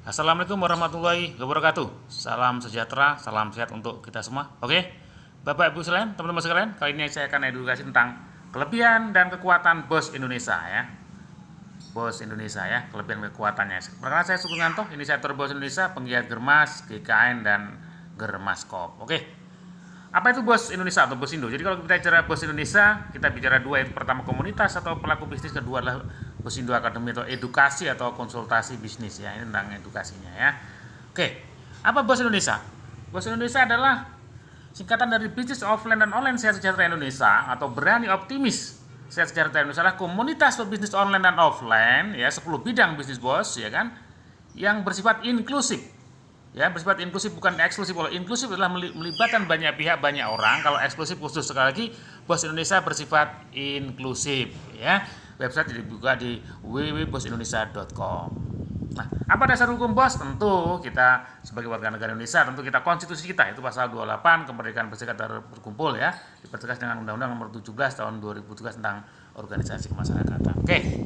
Assalamualaikum warahmatullahi wabarakatuh. Salam sejahtera, salam sehat untuk kita semua. Oke, Bapak Ibu sekalian, teman-teman sekalian, kali ini saya akan edukasi tentang kelebihan dan kekuatan BOS Indonesia ya. BOS Indonesia ya, kelebihan kekuatannya. Perkenalkan saya Sukunganto, inisiator BOS Indonesia, penggiat Germas, GKN dan Germaskop. Oke. Apa itu BOS Indonesia atau BOS Indo? Jadi kalau kita bicara BOS Indonesia, kita bicara dua, yaitu pertama komunitas atau pelaku bisnis, kedua adalah BOS Indo Academy atau edukasi atau konsultasi bisnis ya. Ini tentang edukasinya ya. Oke, apa BOS Indonesia? BOS Indonesia adalah singkatan dari Bisnis Offline dan Online Sehat Sejahtera Indonesia atau Berani Optimis Sehat Sejahtera Indonesia adalah komunitas berbisnis online dan offline ya, 10 bidang bisnis BOS ya kan, yang bersifat inklusif. Ya, bersifat inklusif bukan eksklusif. Kalau inklusif adalah melibatkan banyak pihak, banyak orang. Kalau eksklusif khusus, sekali lagi, BOS Indonesia bersifat inklusif ya. Website dibuka di www.bosindonesia.com. Nah, apa dasar hukum BOS? Tentu kita sebagai warga negara Indonesia, tentu kita konstitusi kita itu pasal 28 kemerdekaan berserikat dan berkumpul ya, dipertegas dengan Undang-Undang Nomor 17 tahun 2017 tentang organisasi kemasyarakatan. Oke.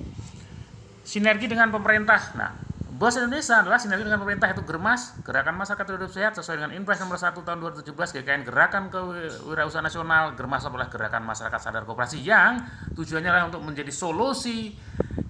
Sinergi dengan pemerintah. Nah, BOS Indonesia adalah sinergi dengan pemerintah, itu Germas, Gerakan Masyarakat Hidup Sehat sesuai dengan Impres nomor 1 tahun 2017, GKN Gerakan Kewirausahaan Nasional, Germaskop adalah Gerakan Masyarakat Sadar Koperasi yang tujuannya adalah untuk menjadi solusi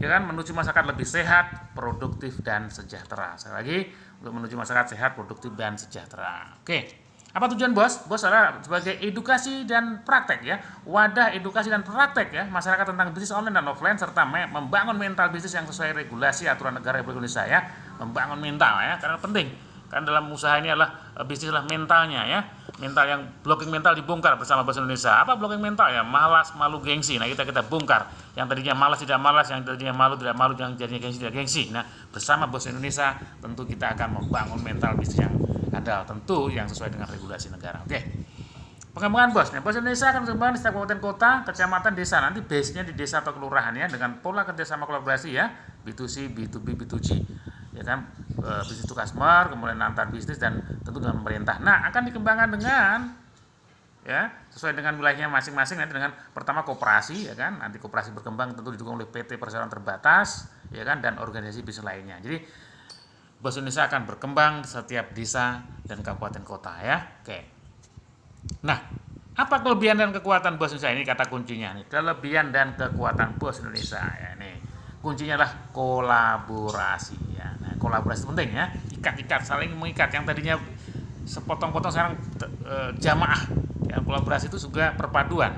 ya kan, menuju masyarakat lebih sehat, produktif dan sejahtera. Sekali lagi, untuk menuju masyarakat sehat, produktif dan sejahtera. Oke. Apa tujuan BOS? BOS adalah sebagai edukasi dan praktek ya, wadah edukasi dan praktek ya masyarakat tentang bisnis online dan offline, serta membangun mental bisnis yang sesuai regulasi aturan negara Republik Indonesia ya. Membangun mental ya, karena penting. Karena dalam usaha ini adalah bisnis adalah mentalnya ya. Mental yang blocking mental dibongkar bersama BOS Indonesia. Apa blocking mental ya? Malas, malu, gengsi. Nah, kita bongkar. Yang tadinya malas tidak malas, yang tadinya malu tidak malu, yang tadinya gengsi tidak gengsi. Nah, bersama BOS Indonesia tentu kita akan membangun mental bisnis yang ada, tentu yang sesuai dengan regulasi negara. Oke. Pengembangan BOS. Nah, BOS Indonesia akan berkembang di setiap kabupaten kota, kecamatan, desa. Nanti base-nya di desa atau kelurahan ya, dengan pola kerjasama kolaborasi ya, B2C, B2B, B2G. Ya kan, bisnis to customer, kemudian antar bisnis dan tentu dengan pemerintah. Nah, akan dikembangkan dengan ya, sesuai dengan wilayahnya masing-masing, nanti dengan pertama koperasi ya kan, nanti koperasi berkembang tentu didukung oleh PT Perseroan Terbatas ya kan, dan organisasi bisnis lainnya. Jadi BOS Indonesia akan berkembang di setiap desa dan kabupaten kota ya. Oke. Nah, apa kelebihan dan kekuatan BOS Indonesia? Ini kata kuncinya nih. Kelebihan dan kekuatan BOS Indonesia ya, ini kuncinya adalah kolaborasi ya. Nah, kolaborasi penting ya. Ikat-ikat, saling mengikat. Yang tadinya sepotong-potong sekarang jamaah. Ya, kolaborasi itu juga perpaduan.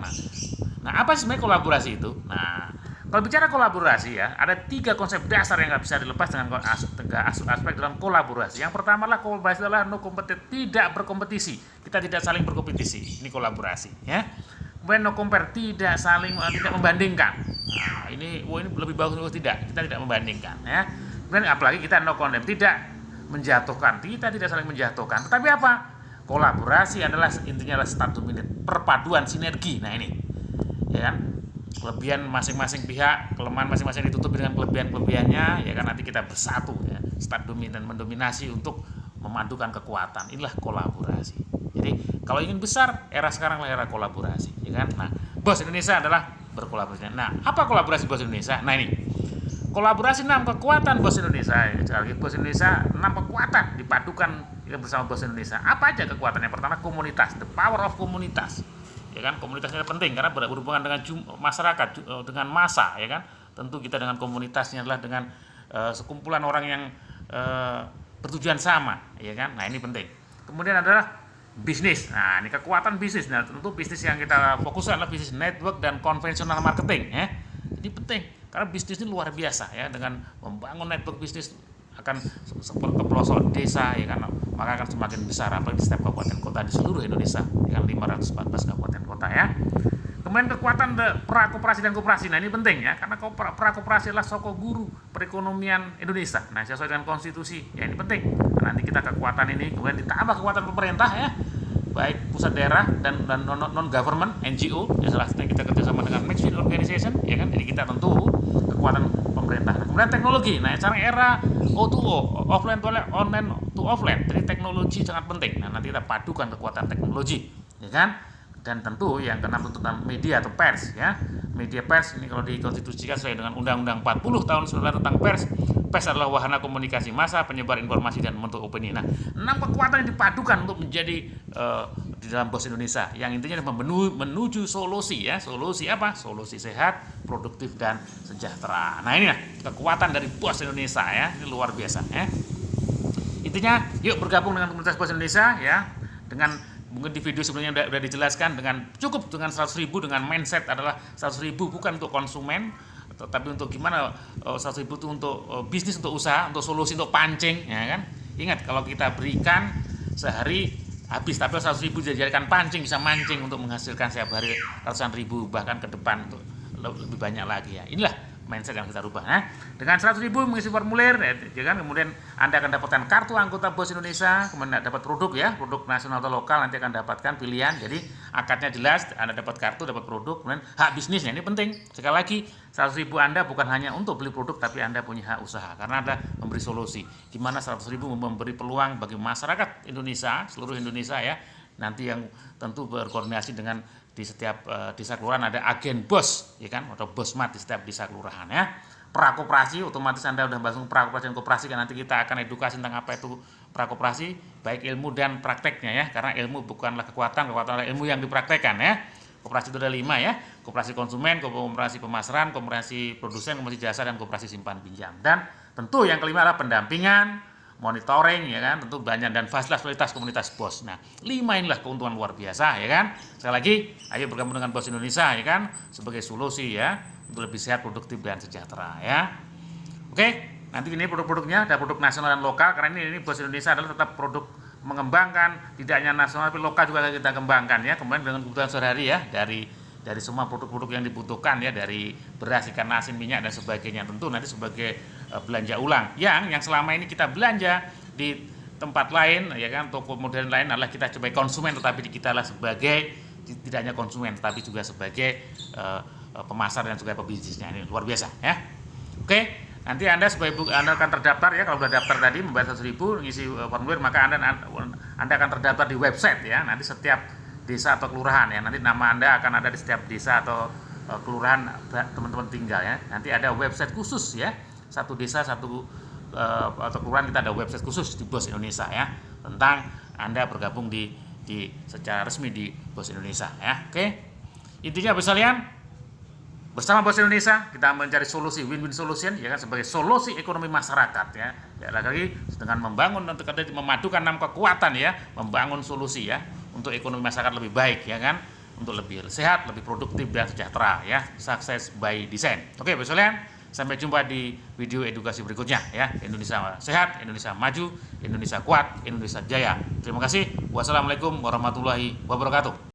Nah, apa sih sebenarnya kolaborasi itu? Nah, kalau bicara kolaborasi ya, ada 3 konsep dasar yang nggak bisa dilepas dengan aspek dalam kolaborasi. Yang pertama adalah kolaborasi adalah no compete, tidak berkompetisi. Kita tidak saling berkompetisi. Ini kolaborasi ya. Kemudian no compare, tidak membandingkan. Nah, ini lebih bagus tidak. Kita tidak membandingkan ya. Kemudian apalagi kita no condemn, tidak menjatuhkan. Kita tidak saling menjatuhkan. Tetapi apa? Kolaborasi adalah intinya adalah start dominate, perpaduan, sinergi. Nah, ini ya kan, kelebihan masing-masing pihak, kelemahan masing-masing ditutupi dengan kelebihan-kelebihannya ya kan, nanti kita bersatu ya, start dominate, mendominasi untuk memadukan kekuatan. Inilah kolaborasi. Jadi kalau ingin besar, era sekarang lah era kolaborasi ya kan. Nah, BOS Indonesia adalah berkolaborasi. Nah, apa kolaborasi BOS Indonesia? Nah, ini kolaborasi 6 kekuatan BOS Indonesia. Sekali lagi, BOS Indonesia 6 kekuatan dipadukan ya, bersama BOS Indonesia. Apa aja kekuatannya? Pertama, komunitas, the power of komunitas. Ya kan, komunitasnya penting karena berhubungan dengan masyarakat, dengan massa ya kan. Tentu kita dengan komunitasnya adalah dengan sekumpulan orang yang bertujuan sama ya kan. Nah, ini penting. Kemudian adalah bisnis. Nah, ini kekuatan bisnis. Nah, tentu bisnis yang kita fokuskan adalah bisnis network dan konvensional marketing ya. Jadi penting karena bisnis ini luar biasa ya, dengan membangun network bisnis akan ke pelosok desa ya kan, maka akan semakin besar apalagi di setiap kabupaten kota di seluruh Indonesia dengan 514 kabupaten kota ya. Kemudian kekuatan prakoperasi dan koperasi. Nah, ini penting ya, karena prakoperasi adalah soko guru perekonomian Indonesia. Nah, sesuai dengan konstitusi ya, ini penting. Nah, nanti kita kekuatan ini kemudian ditambah kekuatan pemerintah ya, baik pusat daerah dan non government NGO ya, salah satunya kita kerjasama dengan mixed field organization ya kan. Jadi kita tentu kekuatan pemerintah. Nah, kemudian teknologi. Nah, sekarang era O2O, offline to online to offline. Jadi teknologi sangat penting. Nah, nanti kita padukan kekuatan teknologi ya kan. Dan tentu yang keenam tuntutan media atau pers ya. Media pers ini kalau dikonstitusikan sesuai dengan Undang-Undang 40 tahun 19 tentang pers. Pers adalah wahana komunikasi massa, penyebar informasi dan membentuk opini. Nah, 6 kekuatan yang dipadukan untuk menjadi di dalam BOS Indonesia yang intinya menuju solusi ya. Solusi apa? Solusi sehat, produktif dan sejahtera. Nah, inilah kekuatan dari BOS Indonesia ya. Ini luar biasa ya. Intinya yuk bergabung dengan komunitas BOS Indonesia ya. Dengan mungkin di video sebelumnya sudah dijelaskan dengan cukup dengan 100.000 dengan mindset adalah 100.000 bukan untuk konsumen tapi untuk gimana 100.000 itu untuk bisnis, untuk usaha, untuk solusi, untuk pancing ya kan. Ingat kalau kita berikan sehari habis tapi 100.000 dijadikan pancing, bisa mancing untuk menghasilkan setiap hari ratusan ribu bahkan ke depan untuk lebih banyak lagi ya. Inilah mindset yang kita rubah. Nah, dengan 100.000 mengisi formulir, ya kan, kemudian Anda akan dapatkan kartu anggota BOS Indonesia, kemudian dapat produk ya, produk nasional atau lokal, nanti akan dapatkan pilihan. Jadi akadnya jelas, Anda dapat kartu, dapat produk, kemudian hak bisnisnya ini penting. Sekali lagi, 100.000 Anda bukan hanya untuk beli produk, tapi Anda punya hak usaha karena Anda memberi solusi. Di mana 100.000 memberi peluang bagi masyarakat Indonesia, seluruh Indonesia ya. Nanti yang tentu berkoordinasi dengan di setiap desa kelurahan ada agen BOS ya kan, atau BOSMAT di setiap desa kelurahan ya. Prakoperasi otomatis Anda sudah bahas prakoperasi dan koperasi kan, nanti kita akan edukasi tentang apa itu prakoperasi, baik ilmu dan prakteknya ya, karena ilmu bukanlah kekuatan adalah ilmu yang dipraktekkan ya. Koperasi itu ada 5 ya, koperasi konsumen, koperasi pemasaran, koperasi produsen, koperasi jasa, dan koperasi simpan pinjam. Dan tentu yang kelima adalah pendampingan, monitoring ya kan, tentu banyak, dan fasilitas komunitas BOS. Nah, 5 inilah keuntungan luar biasa ya kan. Sekali lagi, ayo bergabung dengan BOS Indonesia ya kan, sebagai solusi ya untuk lebih sehat, produktif dan sejahtera ya. Oke, nanti ini produk-produknya ada produk nasional dan lokal, karena ini BOS Indonesia adalah tetap produk mengembangkan tidak hanya nasional tapi lokal juga kita kembangkan ya. Kemudian dengan kebutuhan sehari-hari ya, dari semua produk-produk yang dibutuhkan ya, dari beras, ikan asin, minyak dan sebagainya, tentu nanti sebagai belanja ulang yang selama ini kita belanja di tempat lain ya kan, toko modern lain adalah kita sebagai konsumen, tetapi kita adalah sebagai tidak hanya konsumen tetapi juga sebagai pemasar dan juga pebisnisnya. Ini luar biasa ya. Oke, nanti Anda sebagai Anda akan terdaftar ya, kalau sudah daftar tadi membayar 100.000 ngisi formulir, maka Anda akan terdaftar di website ya. Nanti setiap desa atau kelurahan ya, nanti nama Anda akan ada di setiap desa atau kelurahan teman-teman tinggal ya. Nanti ada website khusus ya, satu desa atau kelurahan kita ada website khusus di BOS Indonesia ya, tentang Anda bergabung di secara resmi di BOS Indonesia ya. Oke, intinya Bapak sekalian, bersama BOS Indonesia kita mencari solusi win-win solution ya kan, sebagai solusi ekonomi masyarakat ya. Lagi dengan membangun untuk memadukan 6 kekuatan ya, membangun solusi ya untuk ekonomi masyarakat lebih baik ya kan, untuk lebih sehat, lebih produktif dan sejahtera ya. Success by design. Oke Bapak sekalian, sampai jumpa di video edukasi berikutnya ya. Indonesia sehat, Indonesia maju, Indonesia kuat, Indonesia jaya. Terima kasih. Wassalamualaikum warahmatullahi wabarakatuh.